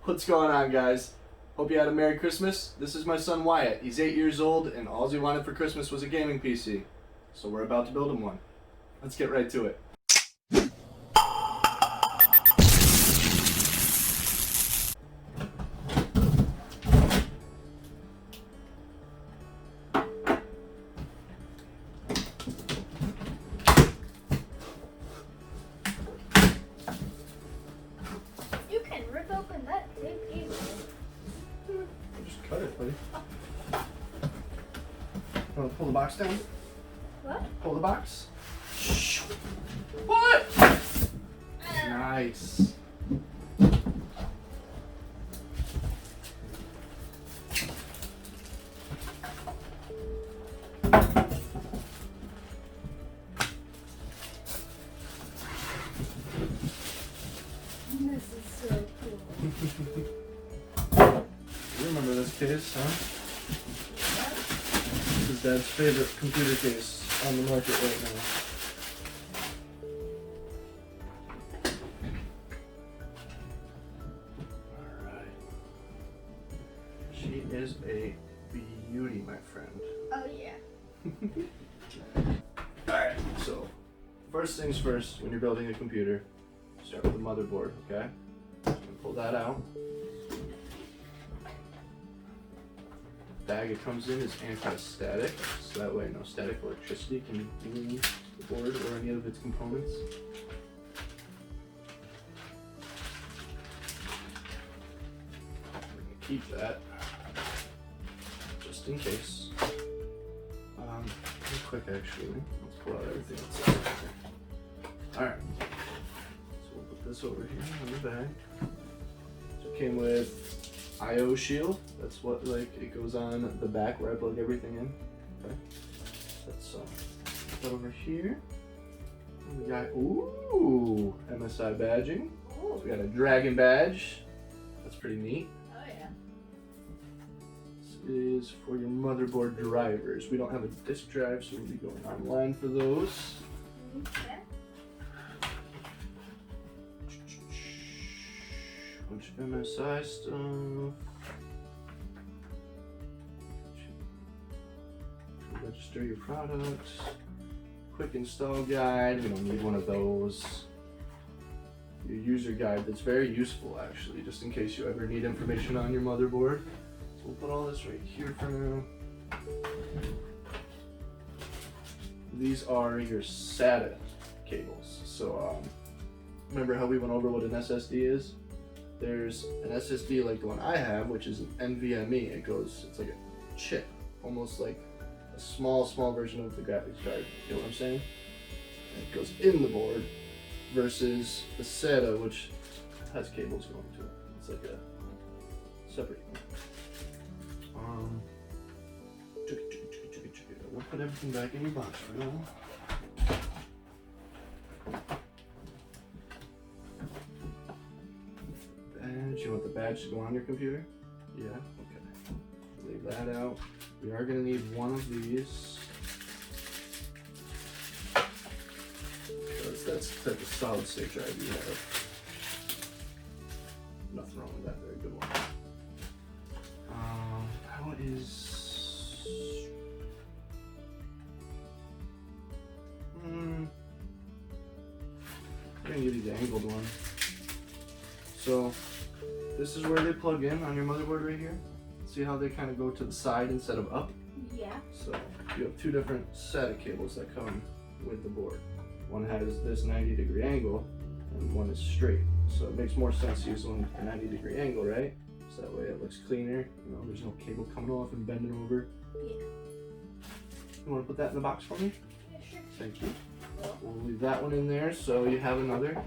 What's going on, guys? Hope you had a Merry Christmas. This is my son Wyatt. He's 8 years old, and all he wanted for Christmas was a gaming PC. So we're about to build him one. Let's get right to it. Just cut it, buddy. Want to pull the box down? What? Pull the box. Pull it! Nice. This is so cool. You remember this case, huh? This is Dad's favorite computer case on the market right now. Alright. She is a beauty, my friend. Oh yeah. Alright, so first things first, when you're building a computer, start with the motherboard, okay? Pull that out. The bag it comes in is anti-static, so that way no static electricity can move the board or any of its components. We're gonna keep that just in case. Real quick actually, let's pull out everything inside. Alright. We'll put this over here on the bag. So it came with I/O shield. That's what it goes on the back where I plug everything in. Okay. Let's put that over here. And we got MSI badging. So we got a dragon badge. That's pretty neat. Oh yeah. This is for your motherboard drivers. We don't have a disk drive, so we'll be going online for those. Okay. Bunch of MSI stuff. Register your products. Quick install guide. We don't need one of those. Your user guide that's very useful actually, just in case you ever need information on your motherboard. So we'll put all this right here for now. These are your SATA cables. So remember how we went over what an SSD is? There's an SSD like the one I have, which is an NVMe. It's like a chip, almost like a small version of the graphics card. You know what I'm saying? And it goes in the board versus the SATA, which has cables going to it. It's like a separate one. We'll put everything back in your box for now. Badge. You want the badge to go on your computer? Yeah? Okay. Leave that out. We are going to need one of these. Because that's the type of solid state drive you have. Nothing wrong with that. Very good one. How is... I'm going to give you the angled one. So, this is where they plug in on your motherboard right here. See how they kind of go to the side instead of up? Yeah. So, you have two different SATA cables that come with the board. One has this 90-degree angle, and one is straight. So it makes more sense to use one with the 90-degree angle, right? So that way it looks cleaner. You know, there's no cable coming off and bending over. Yeah. You want to put that in the box for me? Yeah, sure. Thank you. We'll leave that one in there so you have another.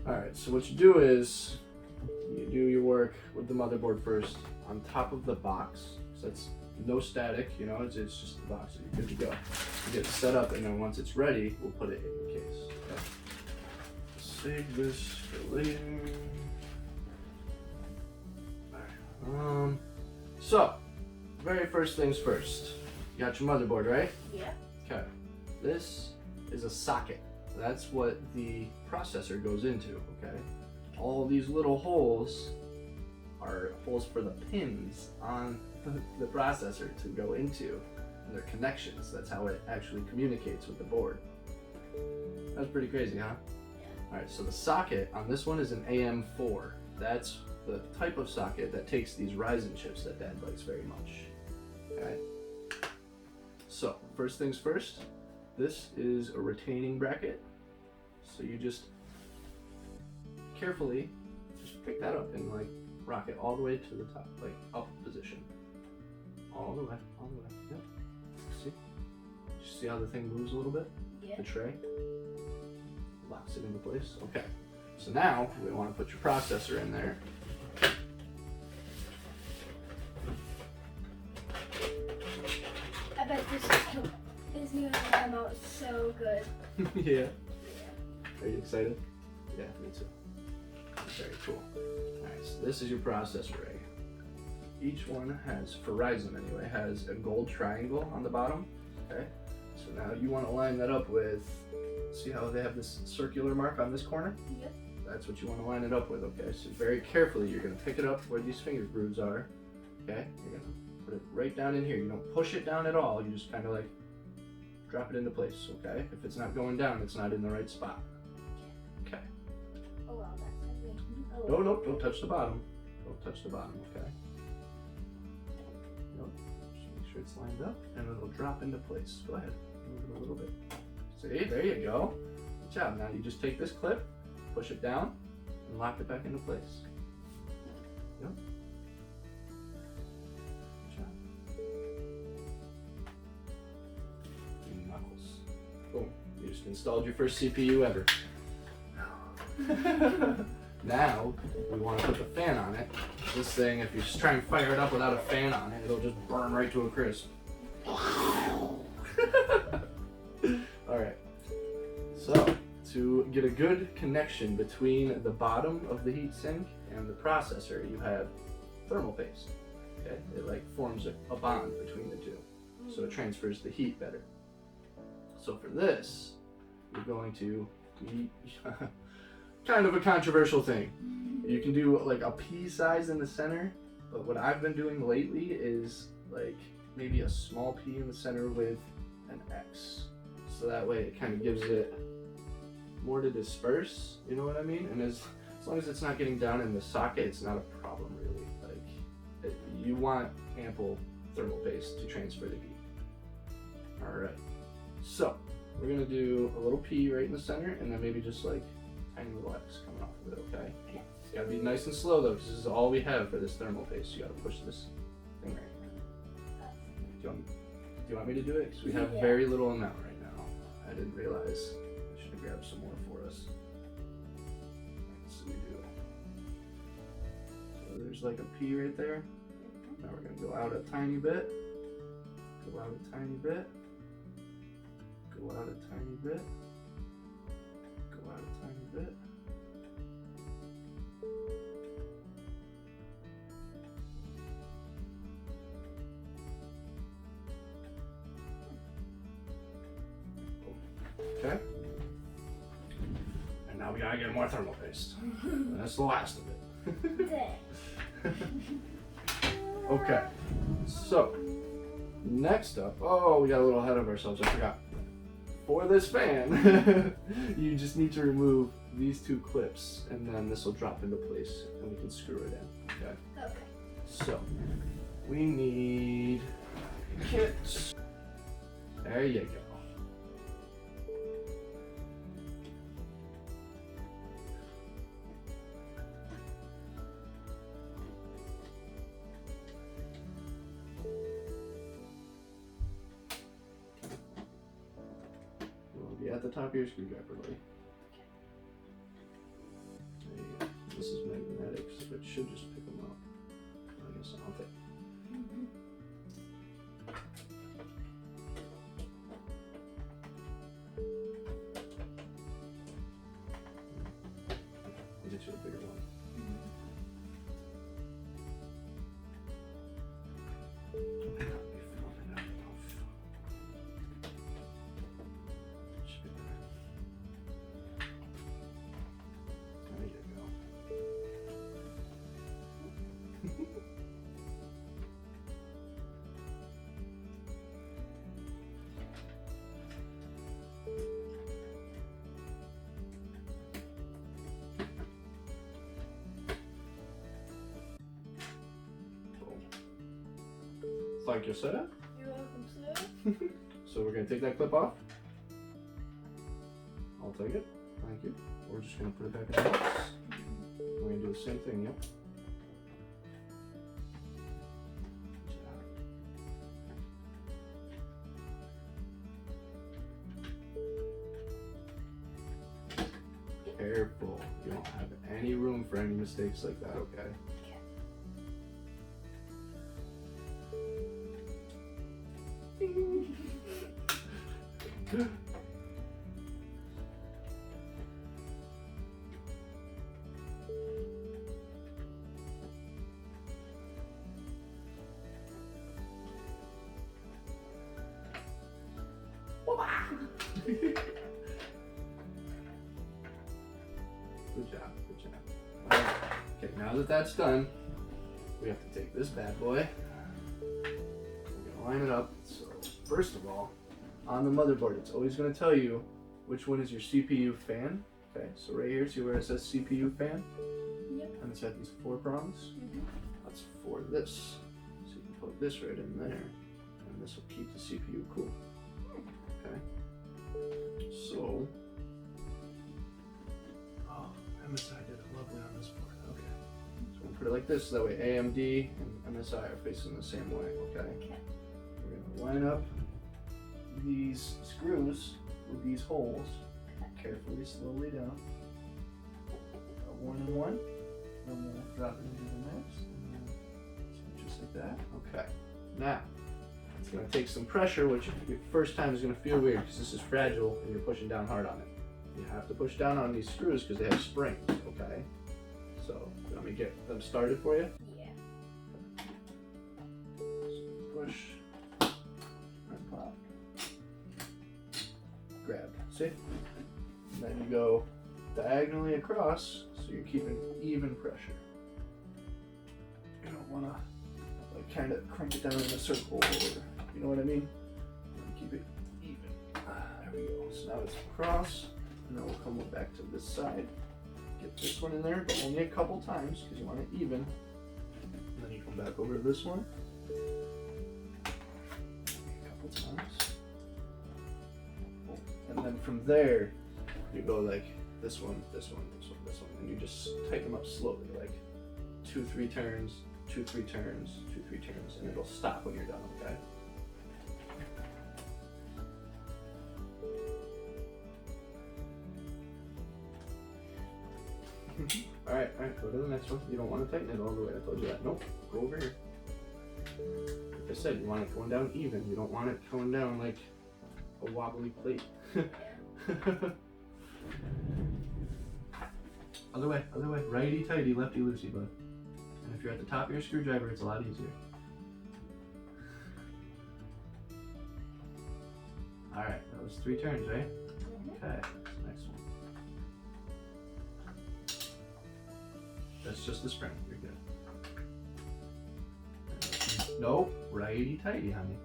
Alright, so what you do is you do your work with the motherboard first on top of the box. So that's no static, you know, it's just the box, so you're good to go. You get it set up, and then once it's ready, we'll put it in the case. Okay? Save this for later. Alright, so, very first things first. You got your motherboard, right? Yeah. Okay. This is a socket. That's what the processor goes into, okay? All these little holes are holes for the pins on the processor to go into, and they're connections. That's how it actually communicates with the board. That's pretty crazy, huh? Alright, so the socket on this one is an AM4. That's the type of socket that takes these Ryzen chips that Dad likes very much. Okay? So, first things first, this is a retaining bracket. So you just carefully just pick that up and like rock it all the way to the top, like up position. All the way, yep. See? See how the thing moves a little bit? Yeah. The tray locks it into place. Okay, so now we want to put your processor in there. I bet this is gonna come out so good. Yeah. Are you excited? Yeah, me too. Very cool. Alright, so this is your processor array. Each one has, for Ryzen anyway, has a gold triangle on the bottom. Okay, so now you want to line that up with, see how they have this circular mark on this corner? Yep. That's what you want to line it up with, okay? So very carefully, you're going to pick it up where these finger grooves are, okay? You're going to put it right down in here. You don't push it down at all. You just kind of like drop it into place, okay? If it's not going down, it's not in the right spot. Okay. Oh wow, that's heavy. Oh. No, don't touch the bottom. Don't touch the bottom, okay? Nope. Just make sure it's lined up, and it'll drop into place. Go ahead, move it a little bit. See, there you go. Good job. Now you just take this clip, push it down, and lock it back into place. Yep. Good job. And knuckles. Boom. You just installed your first CPU ever. Now, we want to put the fan on it. This thing, if you just try and fire it up without a fan on it, it'll just burn right to a crisp. Alright, so to get a good connection between the bottom of the heatsink and the processor, you have thermal paste. Okay, it like forms a bond between the two, so it transfers the heat better. So for this, you're going to kind of a controversial thing. You can do like a pea size in the center, but what I've been doing lately is like maybe a small pea in the center with an X. So that way it kind of gives it more to disperse, you know what I mean? And as long as it's not getting down in the socket, it's not a problem really. Like you want ample thermal paste to transfer the heat. All right, so we're gonna do a little P right in the center, and then maybe just like tiny little X coming off of it, okay? Yeah. You gotta be nice and slow though, because this is all we have for this thermal paste. You gotta push this thing right here. Do you want me to do it? Because we have Yeah. very little amount right now. I didn't realize. I should have grabbed some more for us. So we do. So there's like a P right there. Now we're gonna go out a tiny bit. Go out a tiny bit. Go out a tiny bit. Go out a tiny bit. Okay. And now we gotta get more thermal paste. And that's the last of it. Dang. Okay. So, next up, oh, we got a little ahead of ourselves, I forgot. For this fan, you just need to remove these two clips, and then this will drop into place, and we can screw it in, okay? Okay. So, we need kits. There you go. Be at the top of your screwdriver, buddy. There you go. This is magnetic, so it should just pick them up. I guess I'll take. I'll get you a bigger one. Thank you, sir. You're welcome, sir. So we're gonna take that clip off. I'll take it. Thank you. We're just gonna put it back in the box. We're gonna do the same thing, yep. Careful. You don't have any room for any mistakes like that, okay? Good job, good job. Alright, okay, now that that's done, we have to take this bad boy. We're gonna line it up. So, first of all, on the motherboard, it's always gonna tell you which one is your CPU fan. Okay, so right here, see where it says CPU fan? Yep. And it's got these 4 prongs. That's for this. So you can put this right in there, and this will keep the CPU cool. Okay. So, oh, MSI did it lovely on this board. Okay. So we'll put it like this, so that way AMD and MSI are facing the same way. Okay. We're gonna line up these screws with these holes carefully, slowly down. One and one. Then we'll drop it into the next. And just like that. Okay. Now, it's going to take some pressure, which your first time is going to feel weird because this is fragile and you're pushing down hard on it. You have to push down on these screws because they have springs, okay? So, let me get them started for you. Yeah. So push and pop. Grab. See? And then you go diagonally across so you're keeping even pressure. You don't want to like kind of crank it down in a circle, or you know what I mean? You want to keep it even. There we go. So now it's across, and then we'll come back to this side. Get this one in there, but only a couple times because you want it even. And then you come back over to this one. A couple times. And then from there, you go like this one, this one, this one, this one, and you just tighten them up slowly, like 2-3 turns, 2-3 turns, 2-3 turns, and it'll stop when you're done, okay? Alright, go to the next one. You don't want to tighten it all the way, I told you that. Nope, go over here. Like I said, you want it going down even. You don't want it going down like a wobbly plate. Other way, righty tighty, lefty loosey, bud. And if you're at the top of your screwdriver, it's a lot easier. Alright, that was 3 turns, right? Okay, next one. That's just the spring, you're good. Nope, righty tighty, honey.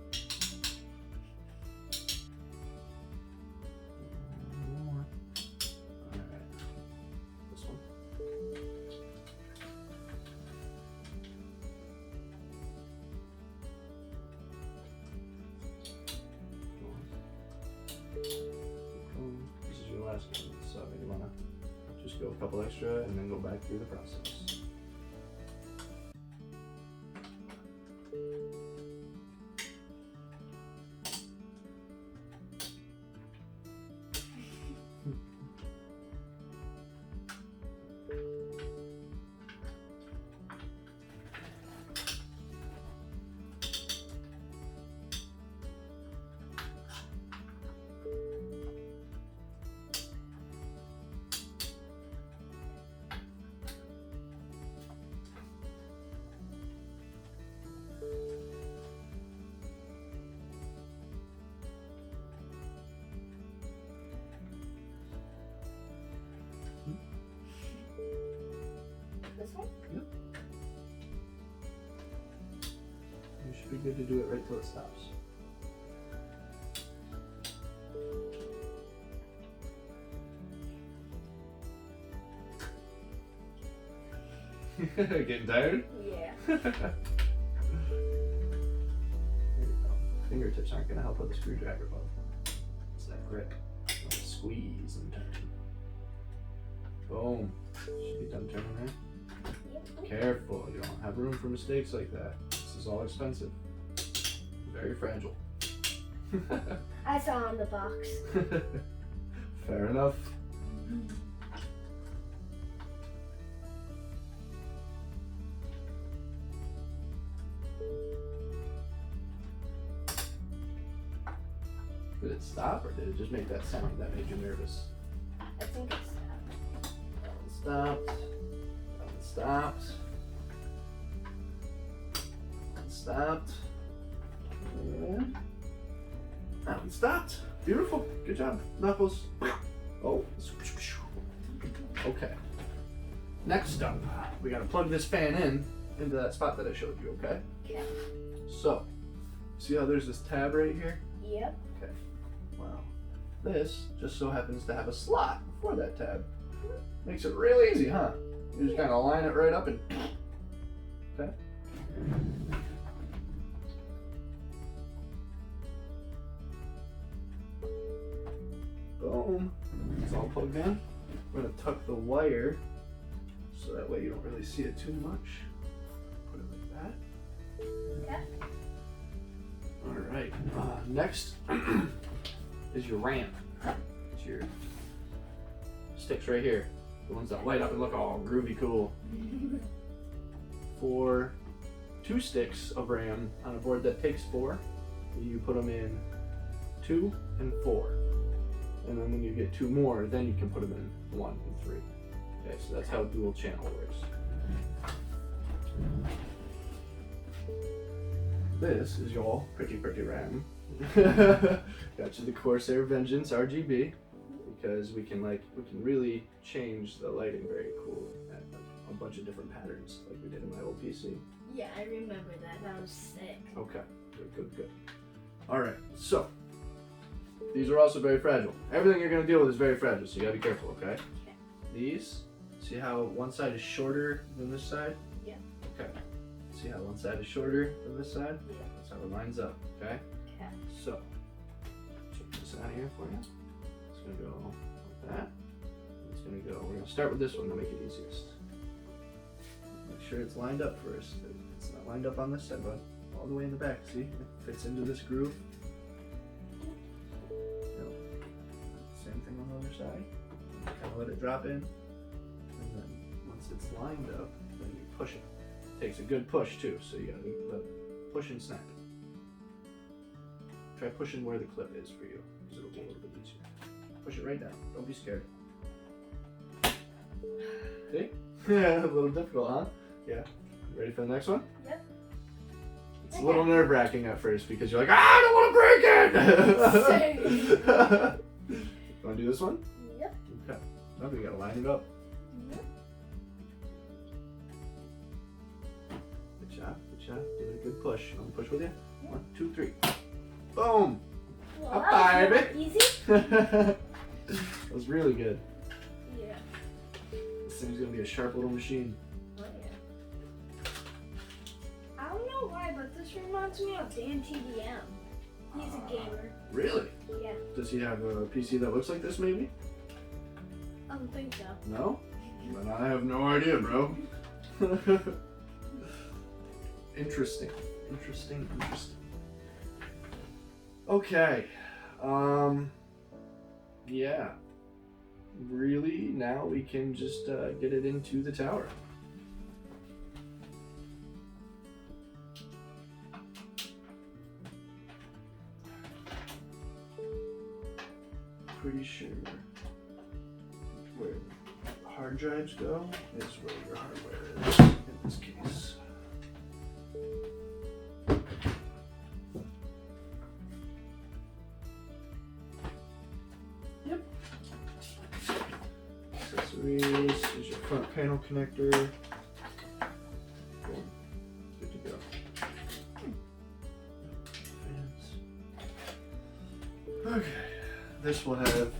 This is your last game, so you want to just go a couple extra and then go back through the process. This one? Yep. You should be good to do it right till it stops. Getting tired? Yeah. fingertips aren't going to help with the screwdriver, bud. It's that grip. Squeeze and turn. Boom. Should be done turning there. Yep. Careful, you don't have room for mistakes like that. This is all expensive. Very fragile. I saw on the box. Fair enough. Did it stop or did it just make that sound that made you nervous? I think it's That one stopped. That one stopped. That one stopped. And that one stopped. Beautiful. Good job. Knuckles. Oh. Okay. Next up, we gotta plug this fan into that spot that I showed you, okay? Okay. So, see how there's this tab right here? Yep. Okay. Well, this just so happens to have a slot for that tab. Makes it real easy, huh? You just kind of line it right up and... Okay. Boom. It's all plugged in. We're going to tuck the wire so that way you don't really see it too much. Put it like that. Okay. Alright. Next is your ramp. It's your sticks right here. The ones that light up and look all groovy cool. For 2 sticks of RAM on a board that takes 4, you put them in 2 and 4. And then when you get 2 more, then you can put them in 1 and 3. Okay, so that's how dual channel works. This is your pretty RAM. Got you the Corsair Vengeance RGB because we can really change the lighting very cool at a bunch of different patterns like we did in my old PC. Yeah, I remember that. That was sick. Okay, good. All right, so these are also very fragile. Everything you're gonna deal with is very fragile, so you gotta be careful, okay? Okay. These, see how one side is shorter than this side? Yeah. Okay. See how one side is shorter than this side? Yeah. That's how it lines up, okay? Okay. So, check this out here for you. It's gonna go like that. It's gonna go, we're gonna start with this one to make it easiest. Make sure it's lined up first. It's not lined up on this side, but all the way in the back, see? It fits into this groove. Same thing on the other side. Kind of let it drop in. And then once it's lined up, then you push it. It takes a good push too, so you gotta push and snap. Try pushing where the clip is for you, because it'll be a little bit easier. Push it right down. Don't be scared. See? Yeah, a little difficult, huh? Yeah. Ready for the next one? Yep. It's a little nerve-wracking at first because you're like, I don't want to break it! You want to do this one? Yep. Okay. Now we gotta line it up. Yep. Good job. Give it a good push. I'll push with you. 1, 2, 3. Boom! Well, Up high, that baby. was easy. That was really good. Yeah. This thing's gonna be a sharp little machine. Oh yeah. I don't know why, but this reminds me of Dan TDM. He's a gamer. Really? Yeah. Does he have a PC that looks like this, maybe? I don't think so. No? Then I have no idea, bro. Interesting. Okay. Yeah. Really, now we can just get it into the tower. Pretty sure where hard drives go is where your hardware is in this case. Yep. Accessories is your front panel connector. Boom. Good to go. Fans. Okay. This will have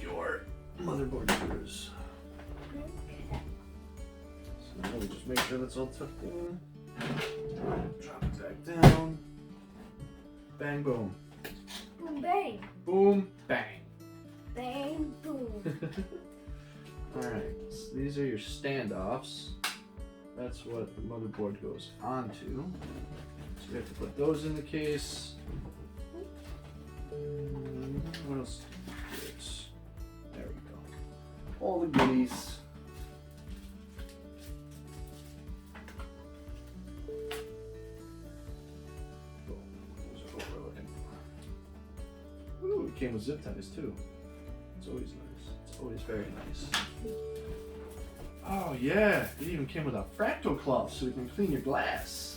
your motherboard screws. Okay. So now we just make sure that's all tucked in. Drop it back down. Bang, boom. Boom, bang. Boom, bang. Bang, boom. Alright, so these are your standoffs. That's what the motherboard goes onto. So we have to put those in the case. What else? There we go. All the goodies. Ooh, it came with zip ties too. It's always nice. It's always very nice. Oh yeah, it even came with a fractal cloth so you can clean your glass.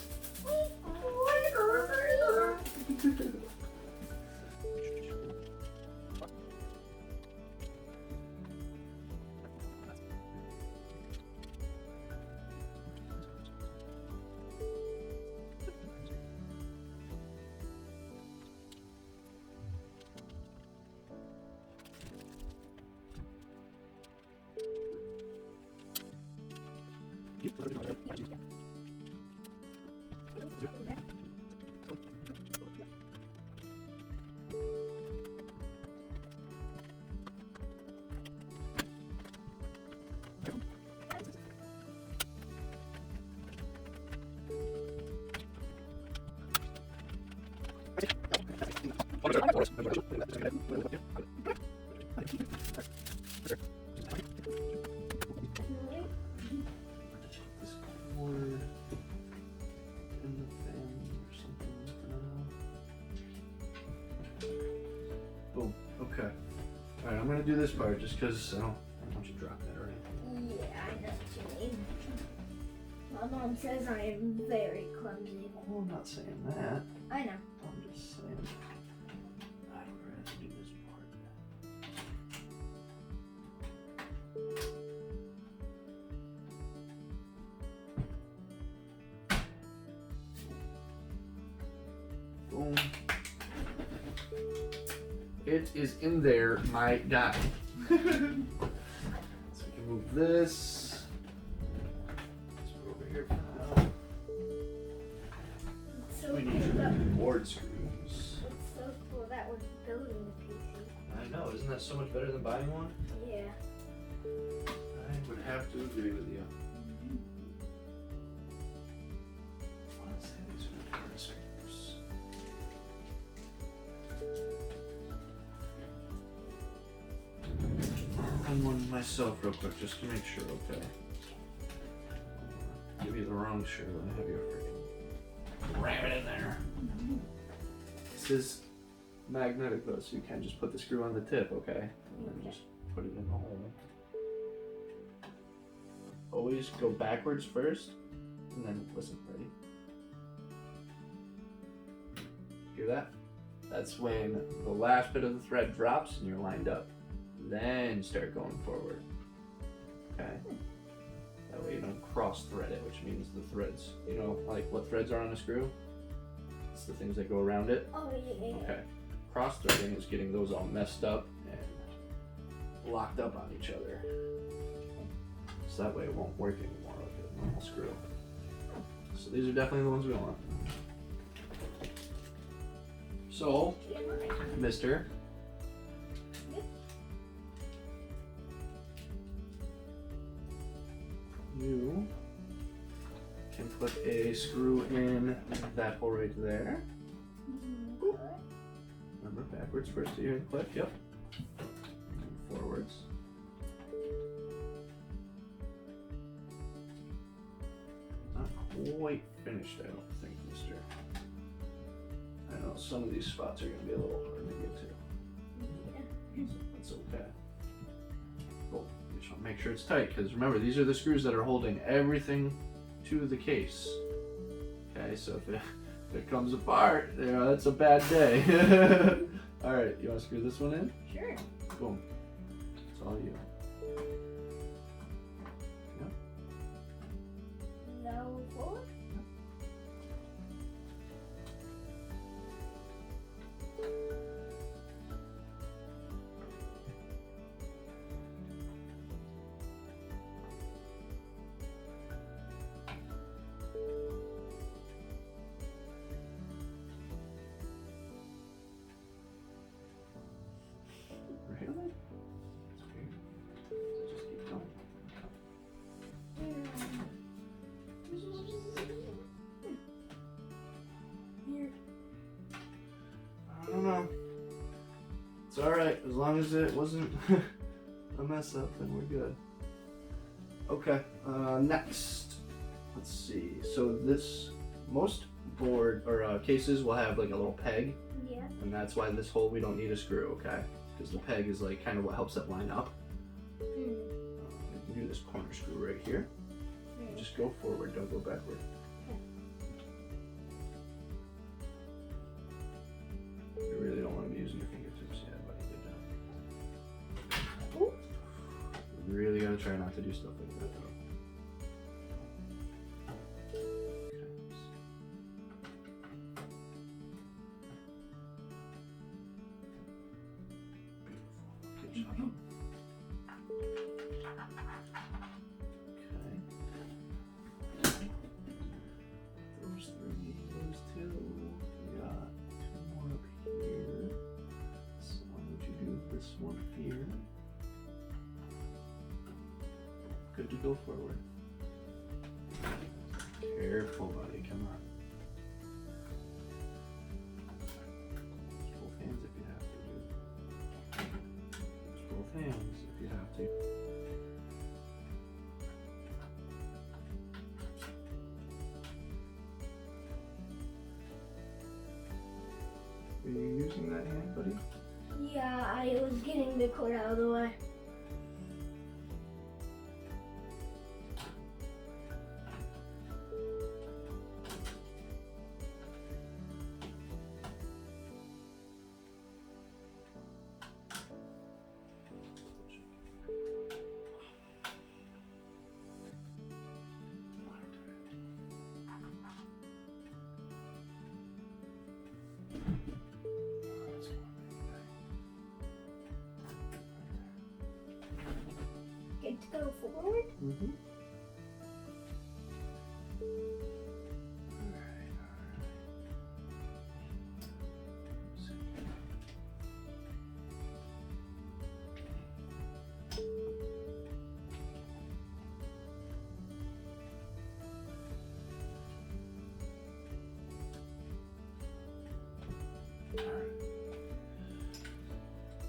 This cord in the fan or something like that. Boom. Okay. Alright, I'm gonna do this part just because I don't want you dropping it or anything. Yeah, I know what you mean. My mom says I am very clumsy. Well, I'm not saying that. I know. I'm just saying. Alright, we're gonna have to do this part. Boom. It is in there, my guy. So we can move this. Let's put it over here for now. It's so We cool need that, board screws. it's so cool that we're building the PC. I know, isn't that so much better than buying one? Yeah. I would have to agree with you. Let's say these are board screws. I'll run one myself real quick just to make sure, okay? Give you the wrong shirt, I have you freaking ram it in there. This is magnetic though, so you can't just put the screw on the tip, okay? And then just put it in the hole. Always go backwards first, and then listen, ready? Hear that? That's when the last bit of the thread drops and you're lined up. Then start going forward. Okay? That way you don't cross thread it, which means the threads, you know, like what threads are on a screw? It's the things that go around it. Oh, yeah. Okay. Cross threading is getting those all messed up and locked up on each other. So that way it won't work anymore like a normal screw. So these are definitely the ones we want. So, Mister. You can put a screw in that hole right there. Boop. Remember, backwards first here and click, yep. And forwards. Not quite finished, I don't think, mister. I know some of these spots are going to be a little hard to get to. That's okay. Cool. You just want to make sure it's tight, because remember, these are the screws that are holding everything to the case. Okay, so if it comes apart, you know, that's a bad day. Alright, you want to screw this one in? Sure. Boom. It's all you. Yep. Now forward. It's alright, as long as it wasn't a mess up, then we're good. Okay, next. Let's see. So most board or cases will have like a little peg. Yeah. And that's why this hole we don't need a screw, okay? Because the peg is like kind of what helps it line up. You can do this corner screw right here. Just go forward, don't go backward. You really don't want to be using your fingertips. Yeah, buddy, good job. Ooh. You really gotta try not to do stuff like that though. Good job. Those three, those two. We got two more up here. So why don't you do this one here? Good to go forward. Careful, buddy. Come on. Use both hands if you have to, dude. Use both hands if you have to. Are you using that hand, buddy? Yeah, I was getting the cord out of the way. Good to go forward. Mm-hmm.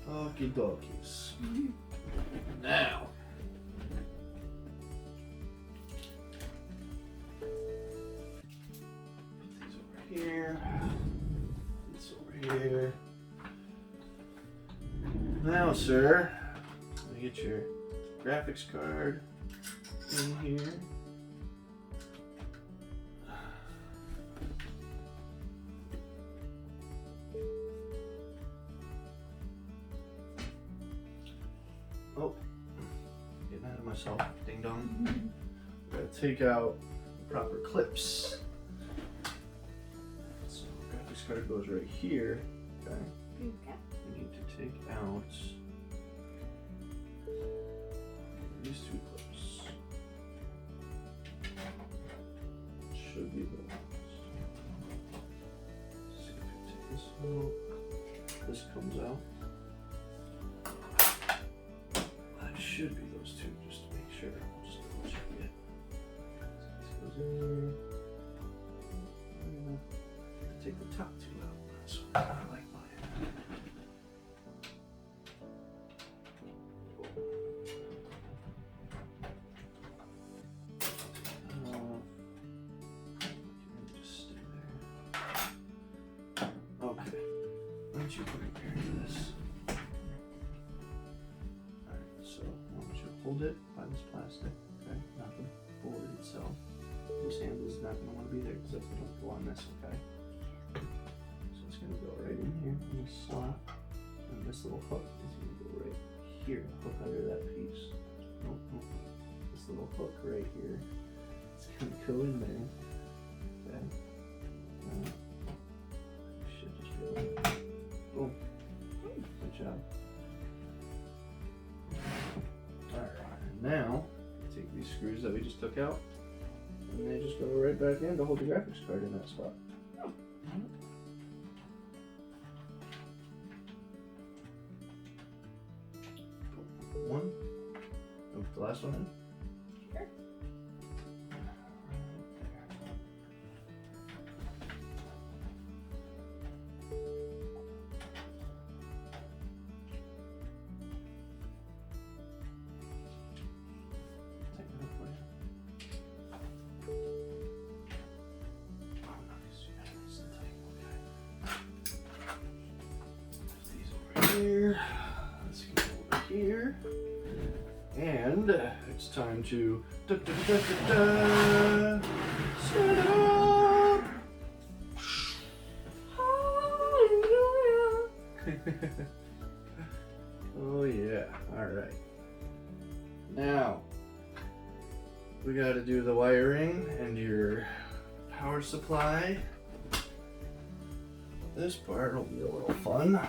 Okie dokies. Now. Put these over here. This over here. Now, sir, let me get your graphics card in here. Oh, getting ahead of myself. Ding dong. Gotta take out the proper clips. So graphics card goes right here. Okay. Okay. We need to take out these two clips. Should be the ones. See if we take this out. This comes out. That should be those two, just to make sure. Just double check it. So this goes in here. I'm gonna take the top two out. That's what I like mine. Just stay there. Okay. Why don't you put it here to this? Alright, so why don't you hold it by this plastic, okay? Not the board itself. This hand is not going to want to be there because that's going to go on this, okay? So it's going to go right in here in this slot. And this little hook is going to go right here, hook under that piece. Nope, nope. This little hook right here. It's going to go in there. Okay. Should just be like, boom. Good job. Alright, now take these screws that we just took out and they just go right back in to hold the graphics card in that spot. One. Oh, the last one in. Sure. And it's time to start it up. Oh yeah, all right. Now, we gotta do the wiring and your power supply. This part will be a little fun.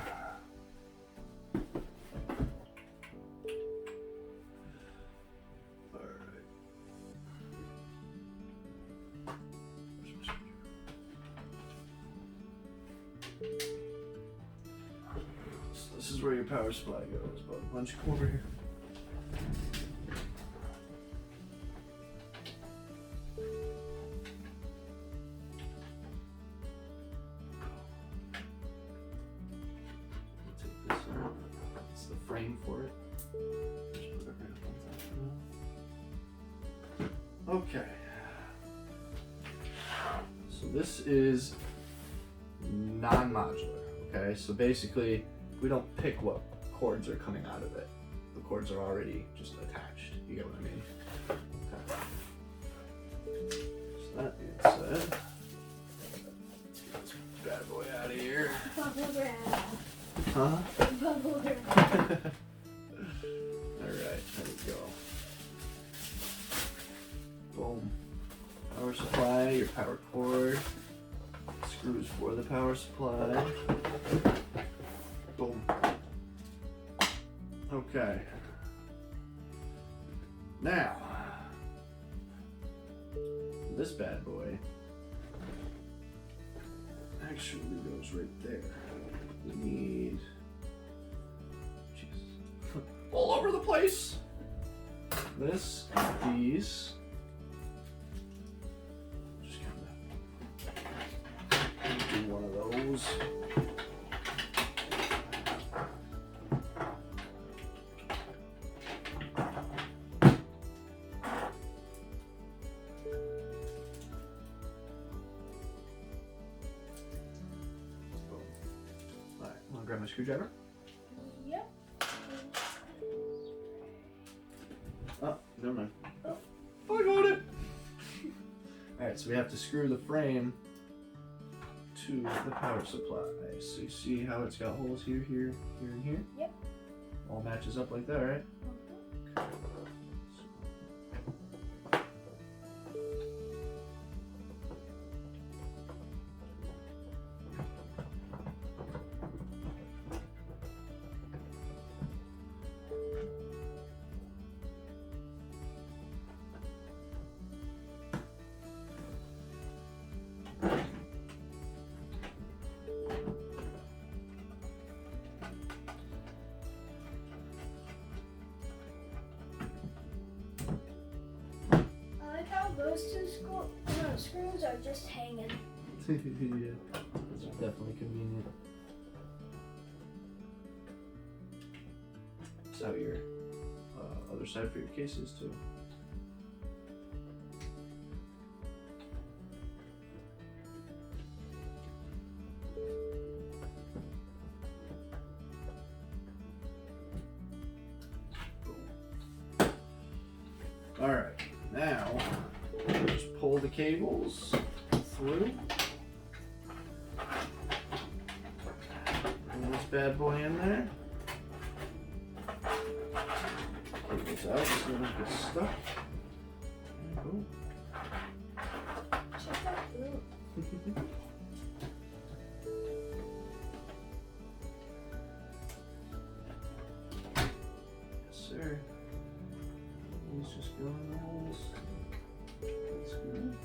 This is where your power supply goes, but why don't you come over here? Take this out. It's the frame for it. Just put it right up on top. Okay. So this is non-modular. Okay, so basically we don't pick what cords are coming out of it. The cords are already just attached. You get what I mean? Okay. So that being said, let's get this bad boy out of here. Bubble wrap. Huh? Bubble wrap. Alright, there we go. Boom. Power supply, your power cord. Screws for the power supply. Boom. Okay. Now, this bad boy actually goes right there. We need, Jesus, all over the place. This and these. Just kind of do one of those. Grab my screwdriver. Yep. Oh, never mind. Oh, I got it. Alright, so we have to screw the frame to the power supply. So you see how it's got holes here, here, here, and here? Yep. All matches up like that, right? Those two screws are just hanging. Yeah, that's definitely convenient. That's how your other side for your case is too. All right, now just pull the cables through. Bring this bad boy in there. Cables out so they don't get stuck. And boom. Check that through. Yes, sir. These just go in the holes. That's good.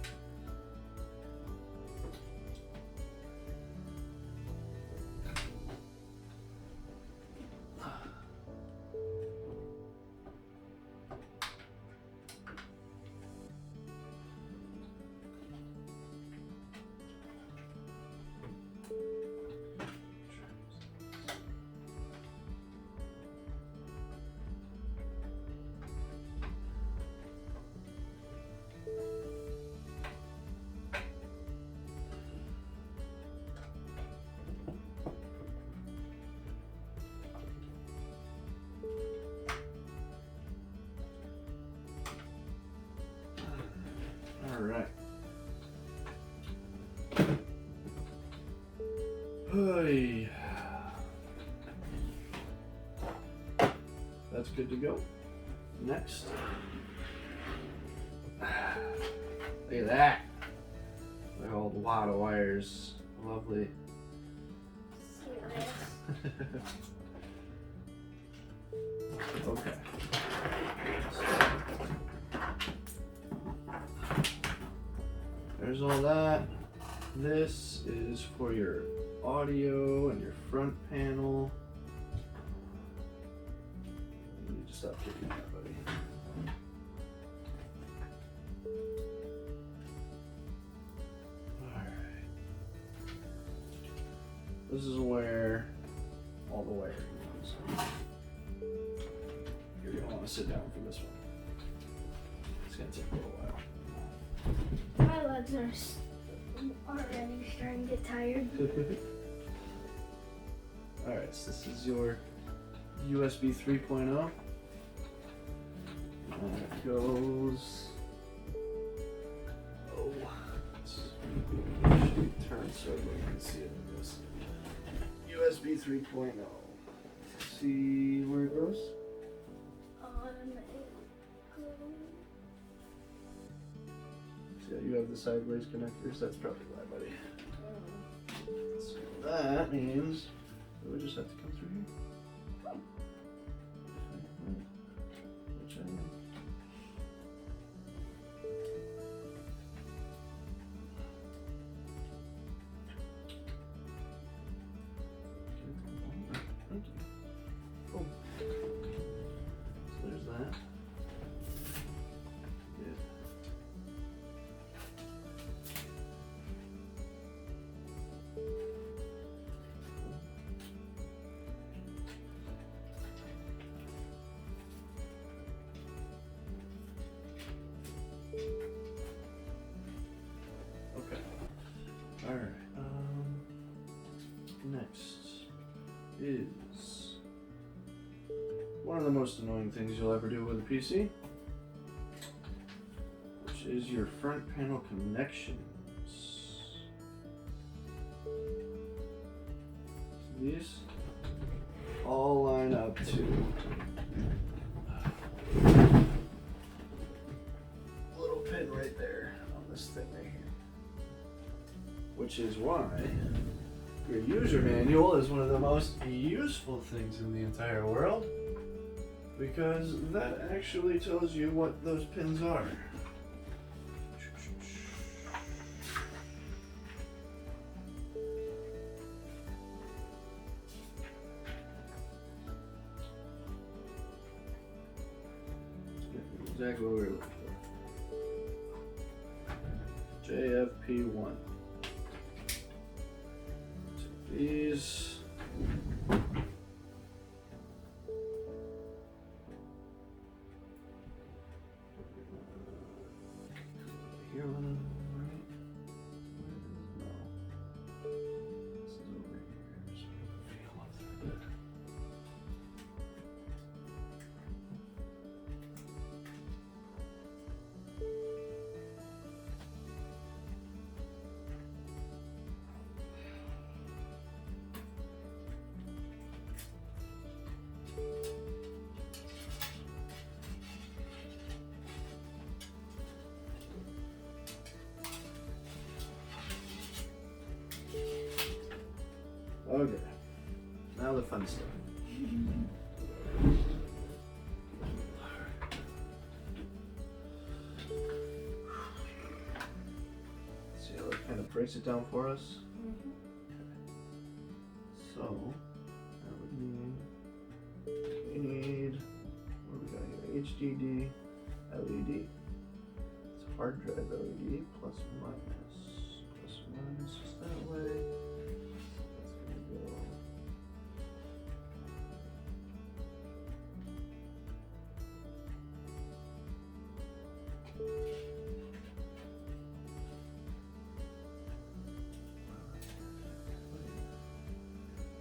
Oy. That's good to go. Next. Look at that. Look at all the lot of wires. Lovely. Okay. There's all that. This is for your audio and your front panel. You need to stop kicking that, buddy. Alright. This is where all the wiring goes. You're going to want to sit down for this one. It's going to take a little while. My legs are already starting to get tired. Alright, so this is your USB 3.0. And it goes. Oh, let's turn so everybody can see it. USB 3.0. See where it goes? So you have the sideways connectors. That's probably why, buddy. So that means it would just have to come through here. Which I am. Thank you. Cool. So there's that. Yeah. Okay. All right. Next is one of the most annoying things you'll ever do with a PC, which is your front panel connections. These all line up to a little pin right there on this thing right here, which is why your user manual is one of the most useful things in the entire world, because that actually tells you what those pins are. Exactly what we were looking for. JFP1. These. Here one of them, right? No. This is over here. So feel up there. Okay, now the fun stuff. See how that kind of breaks it down for us? Mm-hmm. So, that would mean we need, what do we got here? HDD LED. It's a hard drive LED, plus minus. Plus minus is that way.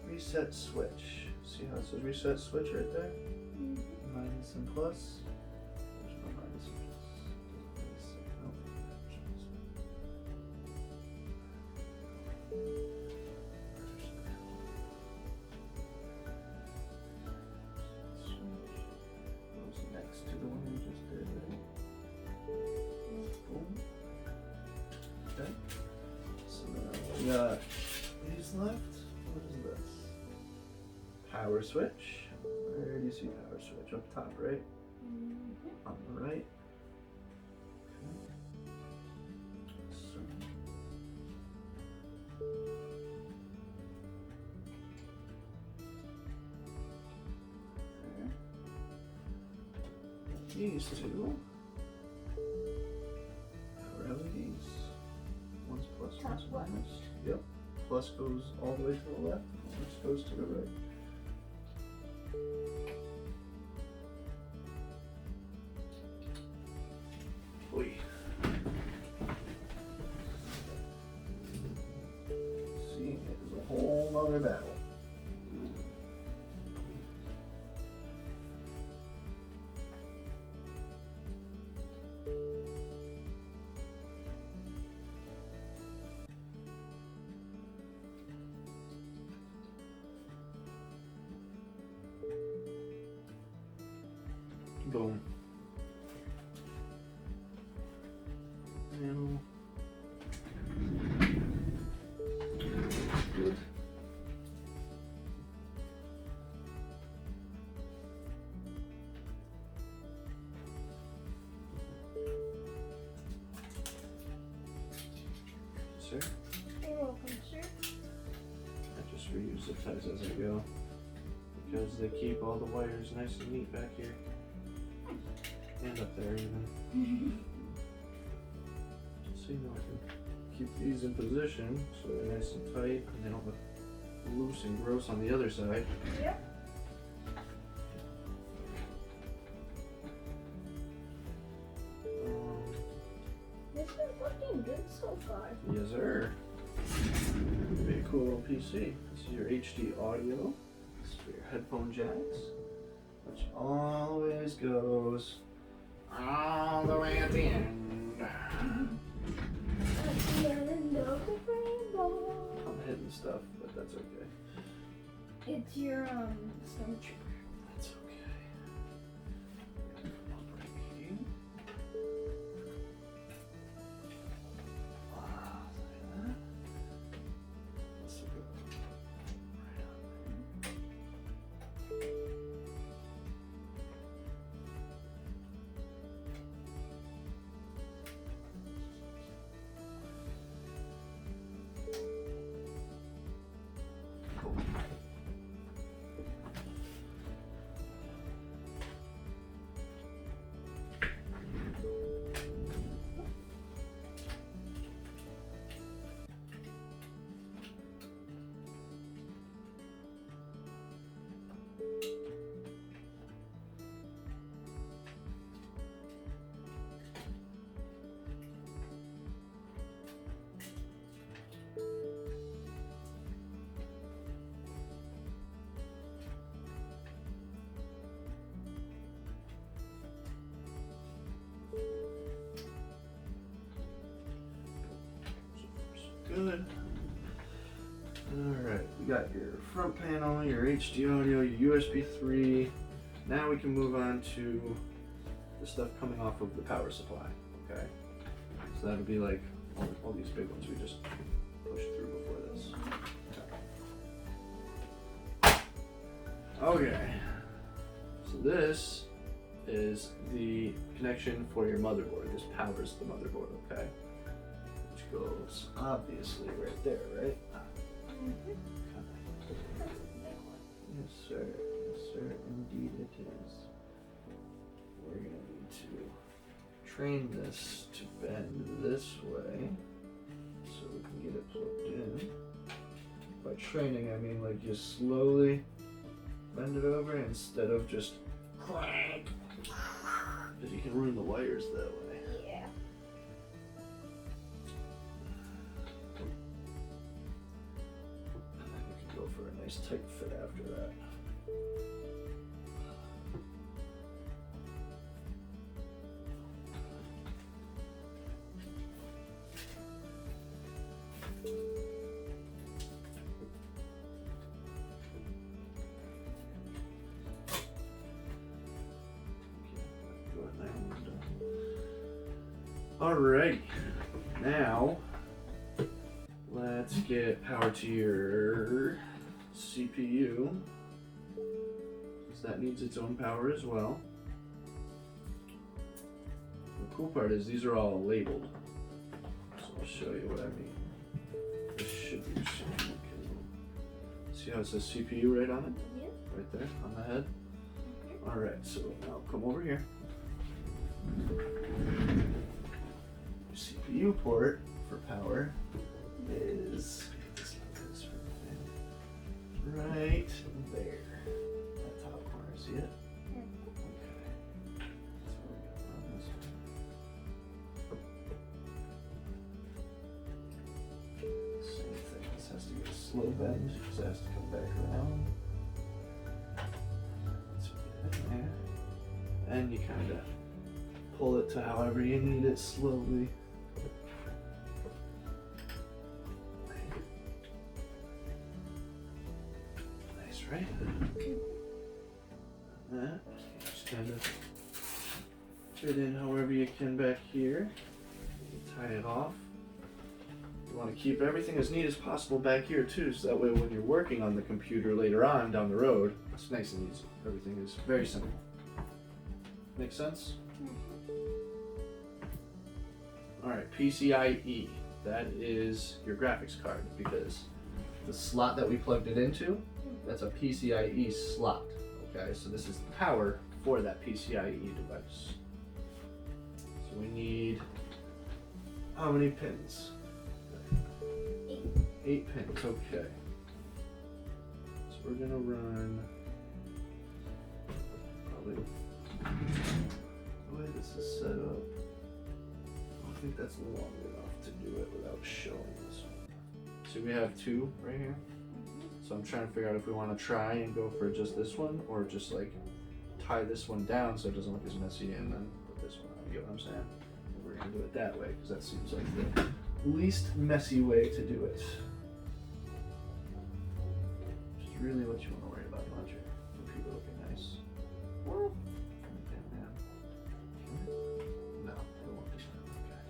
Reset switch. See how it says reset switch right there? Mm-hmm. Minus and plus. There's no minus and plus. got these left. What is this? Power switch. Where do you see power switch? Up top, right? On the right. So. There. These two. Power LEDs. One's plus, one's minus. Yep. Plus goes all the way to the left, minus goes to the right. Oi. Seeing it is a whole other battle. Boom. Panel. Good. Sir? You're welcome, sir. I just reuse the ties as I go because they keep all the wires nice and neat back here and up there even. So you know I can keep these in position so they're nice and tight and they don't look loose and gross on the other side. Yep. This is looking good so far. Yes, sir. Very cool little PC. This is your HD audio. This is for your headphone jacks, which always goes all the way at the end. At the end of the rainbow. I'm hitting stuff, but that's okay. It's your stormtrooper. That's okay. Operating. Wow, look at that. Let's look at right on Cool. Good. Alright, we got your front panel, your HD audio, your USB 3. Now we can move on to the stuff coming off of the power supply. Okay? So that'll be like all these big ones we just pushed through before this. Okay. So this is the connection for your motherboard. This powers the motherboard, okay? Which goes obviously right there, right? That's a big one. Yes, sir. Yes, sir. Indeed it is. We're gonna need to train this to bend this way so we can get it plugged in. By training, I mean like just slowly bend it over instead of just crank. Because you can ruin the wires that way. Yeah. And then we can go for a nice tight fit after that. Alrighty, now Let's get power to your CPU, because that needs its own power as well. The cool part is these are all labeled, so I'll show you what I mean. This should be your CPU. See how it says CPU right on it? Yeah. Right there on the head. Alright, so now come over here. Your CPU port for power is right there. That top corner, see it? Okay. So we got on this one. Same thing, this has to get a slow bend, because it has to come back around. So we get it in there. And you kind of pull it to however you need it slowly. Nice, right? That just kind of fit in however you can back here. You tie it off. You want to keep everything as neat as possible back here too, so that way when you're working on the computer later on down the road, it's nice and easy. Everything is very simple. Make sense? Alright, PCIe. That is your graphics card, because the slot that we plugged it into, that's a PCIe slot. Okay, so this is the power for that PCIe device. So we need how many pins? 8 pins, okay. So we're gonna run probably the way this is set up. I think that's long enough to do it without showing this one. So we have 2 right here. So I'm trying to figure out if we want to try and go for just this one, or just like tie this one down so it doesn't look as messy and then put this one on. You get what I'm saying? We're gonna do it that way because that seems like the least messy way to do it. Which is really what you want to worry about. You want your computer looking nice. Well, no, it won't do that.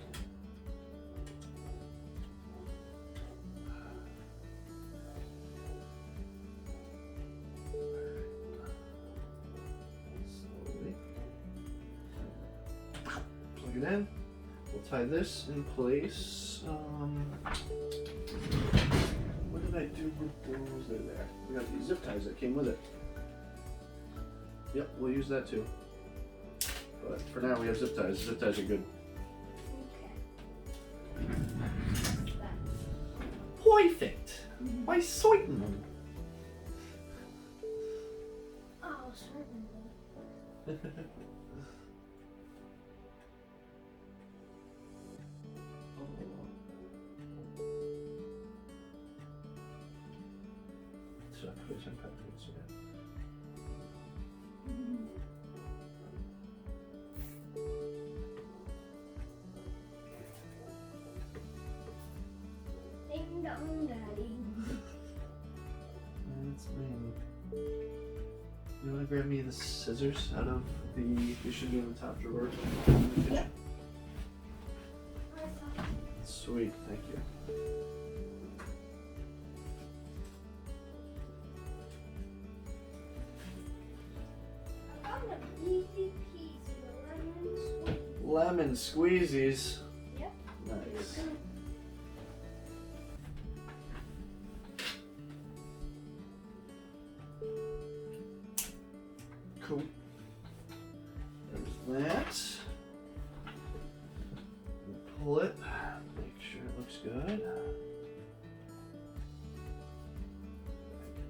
Slowly. Plug it in. We'll tie this in place. What did I do with those? They're there. We got these zip ties that came with it. Yep, we'll use that too. But for now, we have zip ties. Zip ties are good. Okay. Perfect. Why sollten? Oh, certainly. So I put some peppers in. Ding dong daddy. That's me. You want to grab me the scissors out of the? They should be in the top drawer. Yep. Sweet, thank you. I found an easy peasy Lemon lemon squeeze. squeezies. Yep. Nice. Cool. There's that. Pull it. Make sure it looks good.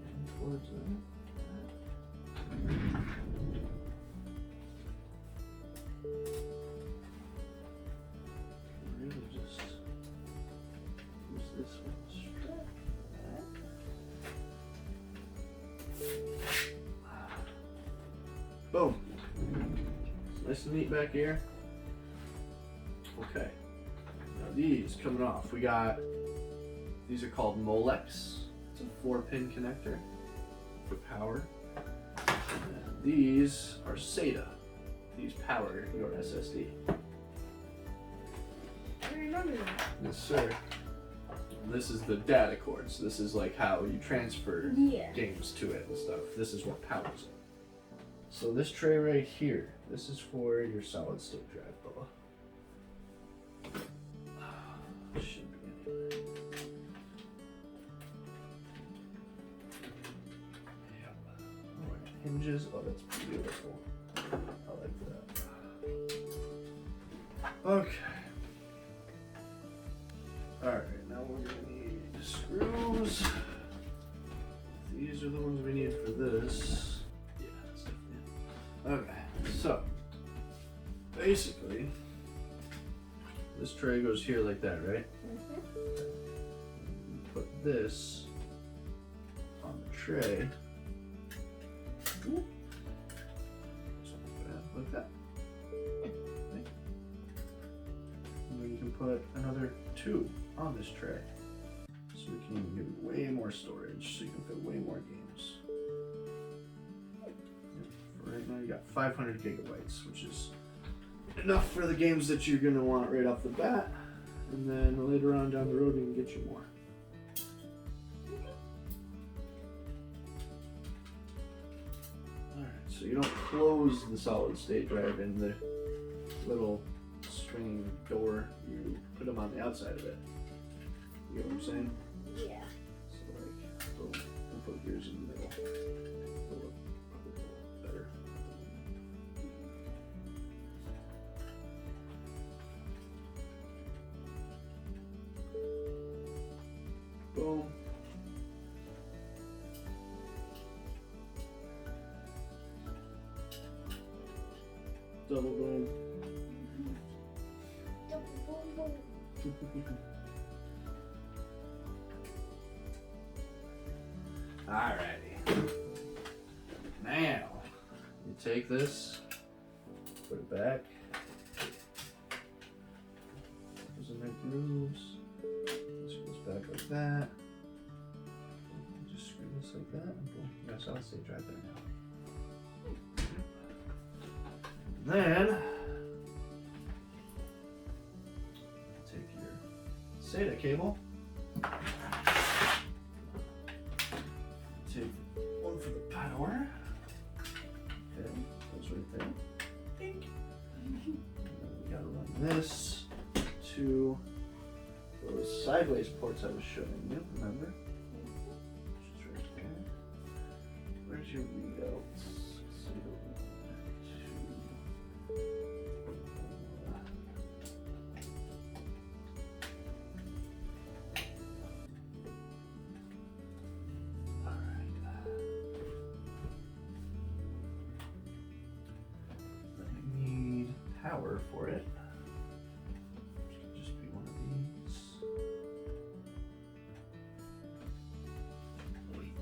And towards that. Really just use this one straight. Boom. Nice and neat back here. Okay. Now these coming off. We got, these are called Molex. It's a 4-pin connector for power. And these are SATA. These power your SSD. I remember that. Yes, sir. This is the data cord. So this is like how you transfer Yeah. games to it and stuff. This is what powers it. So this tray right here, this is for your solid state drive, Bubba. Should be anyway. Yep. Oh, it hinges. Oh, that's beautiful. I like that. Okay. Alright, now we're gonna need screws. These are the ones we need for this. Yeah, that's definitely it. Okay, so basically, this tray goes here like that, right? Mm-hmm. You put this on the tray. Ooh. Like that. Okay. And then you can put another 2 on this tray. So we can even give you way more storage, so you can fit way more games. For right now you got 500 gigabytes, which is enough for the games that you're going to want right off the bat. And then later on down the road we can get you more. Alright, so you don't close the solid state drive in the little swinging door, you put them on the outside of it. You know what I'm saying? Yeah. So like, boom, we'll put yours in the middle. It'll look probably a little better. Boom. Double boom. Double boom boom. Alrighty. Now, you take this, put it back. Those are my grooves. This goes back like that. Just screw this like that, and boom. You got a solid state drive there now. Then, take your SATA cable. Take one for the power. Okay, goes right there. Ding. And then we gotta run this to those sideways ports I was showing you, remember? Just right there. Where's your readouts? Power for it. Which could just be one of these. Wait.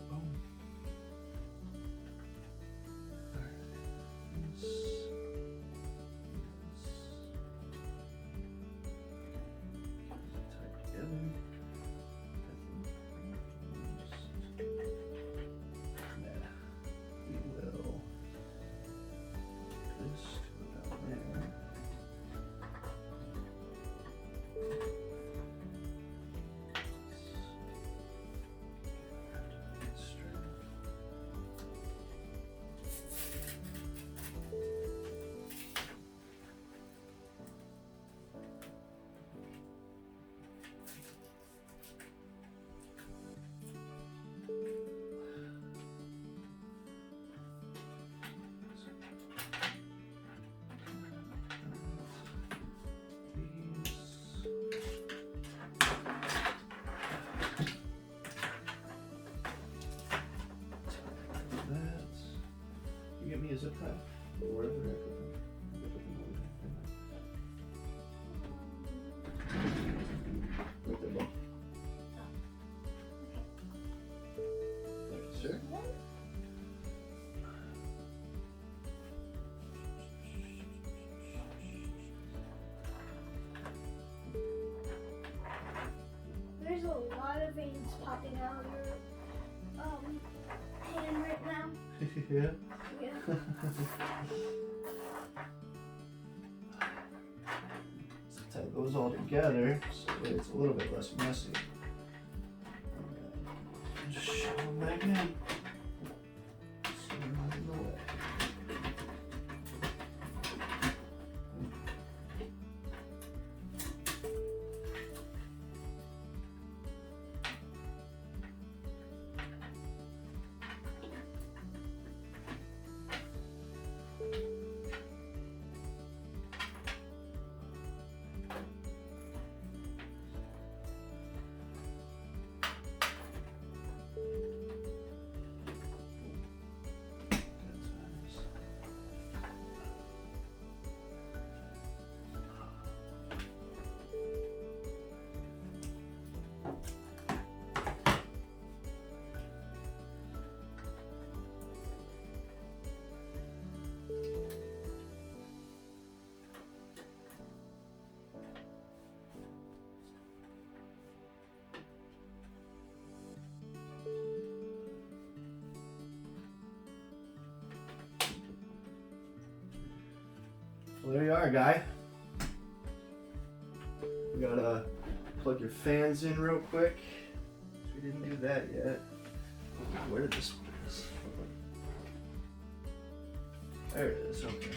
Boom. Alright. Give me a zip tie or whatever. Right there, Bob. Thank you, sir. There's a lot of veins popping out of your hand Yeah. Yeah. Let's tie those all together so that it's a little bit less messy. And just shove them back in. So they're not in the way. Well, there you are, guy. We gotta plug your fans in real quick. We didn't do that yet. Where did this one is? There it is. Okay.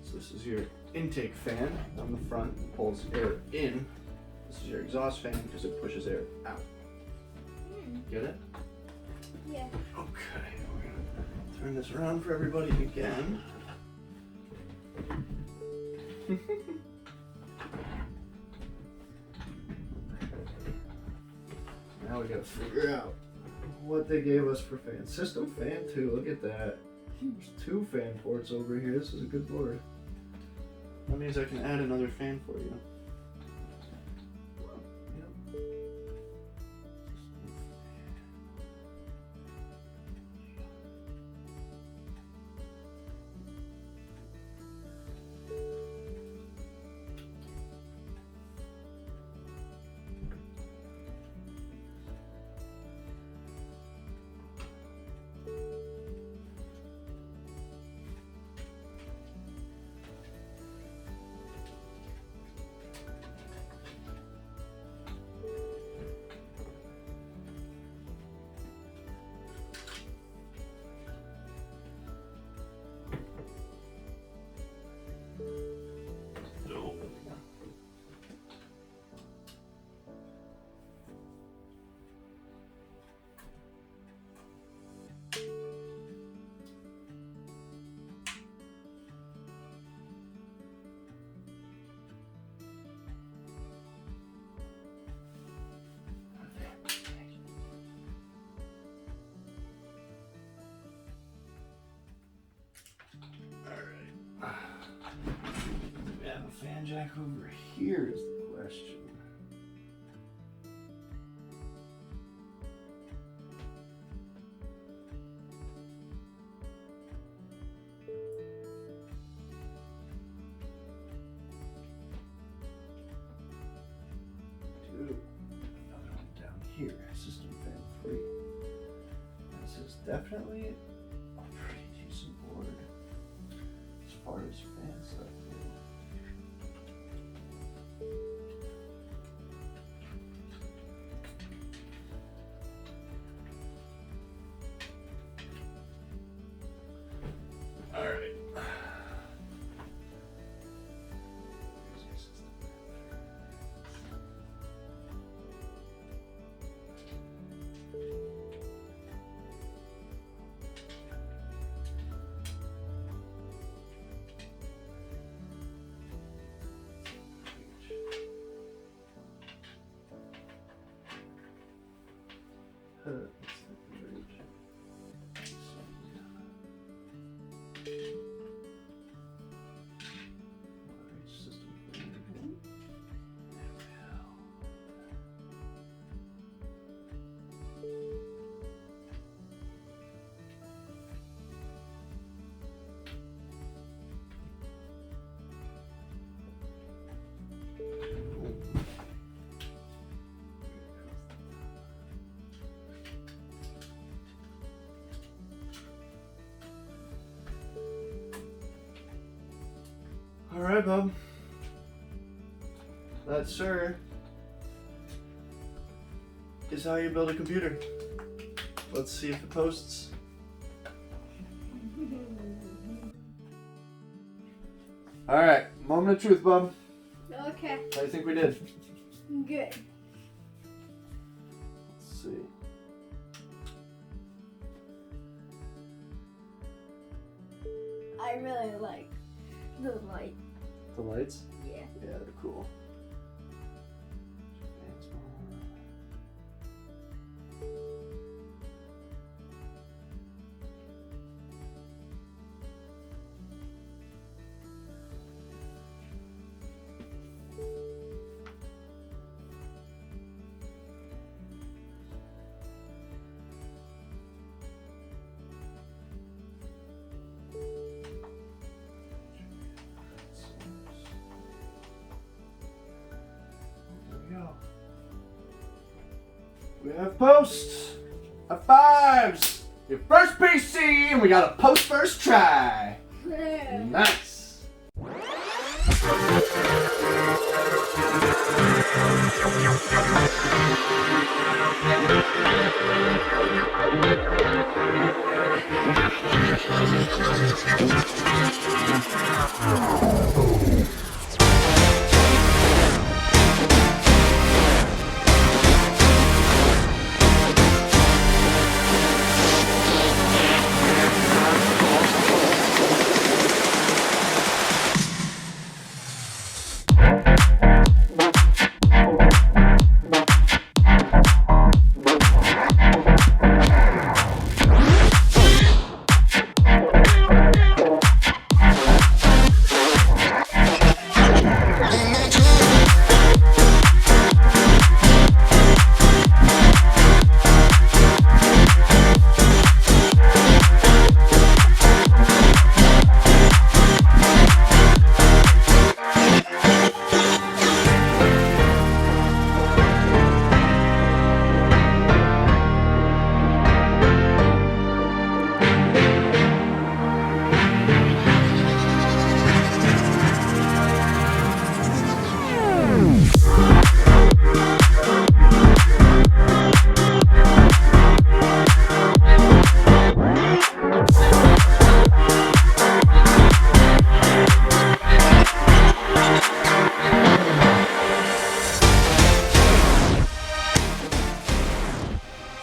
So this is your intake fan on the front, pulls air in. This is your exhaust fan because it pushes air out. Get it? Yeah. Okay, we're gonna turn this around for everybody again. Now we gotta figure out what they gave us for fan. System fan 2, look at that. There's 2 fan ports over here. This is a good board. That means I can add another fan for you. Yep. We have a fan jack over here is the question. Dude, another one down here, system fan 3. This is definitely a pretty decent board as far as fan stuff goes. All right. Alright, bub. That, sir, is how you build a computer. Let's see if it posts. Alright, moment of truth, bub. Okay. How do you think we did? Good. Let's see. I really like the light. The lights? Yeah. Yeah, they're cool. We have posts. High fives. Your first PC, and we got a post first try. Nice.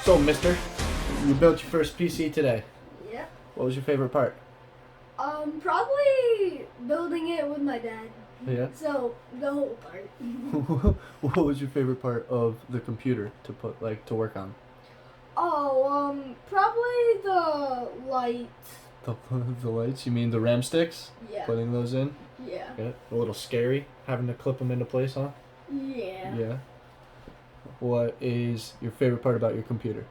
So, mister, you built your first PC today. Yep. What was your favorite part? Probably building it with my dad. Yeah. So the whole part. What was your favorite part of the computer to put, like, to work on? Oh, probably the light. The lights? You mean the RAM sticks? Yeah. Putting those in? Yeah. Yeah. A little scary, having to clip them into place, huh? Yeah. Yeah. What is your favorite part about your computer?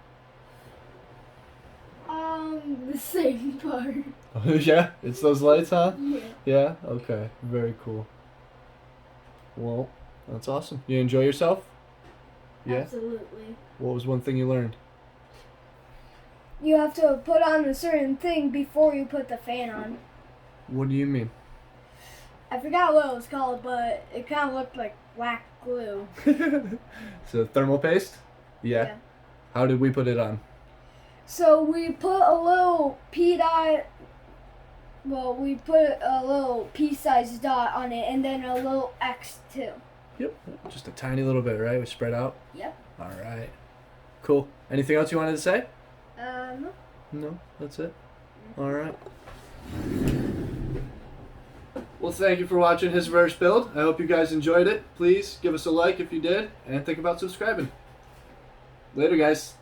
The same part. Yeah? It's those lights, huh? Yeah. Yeah? Okay. Very cool. Well, that's awesome. You enjoy yourself? Yeah? Absolutely. What was one thing you learned? You have to put on a certain thing before you put the fan on. What do you mean? I forgot what it was called, but it kind of looked like black glue. So thermal paste? Yeah. Yeah. How did we put it on? So we put a little P dot. Well, we put a little pea-sized dot on it, and then a little X too. Yep. Just a tiny little bit, right? We spread out? Yep. All right. Cool. Anything else you wanted to say? No. No, that's it. All right. Well, thank you for watching his verse build. I hope you guys enjoyed it. Please give us a like if you did, and think about subscribing. Later, guys.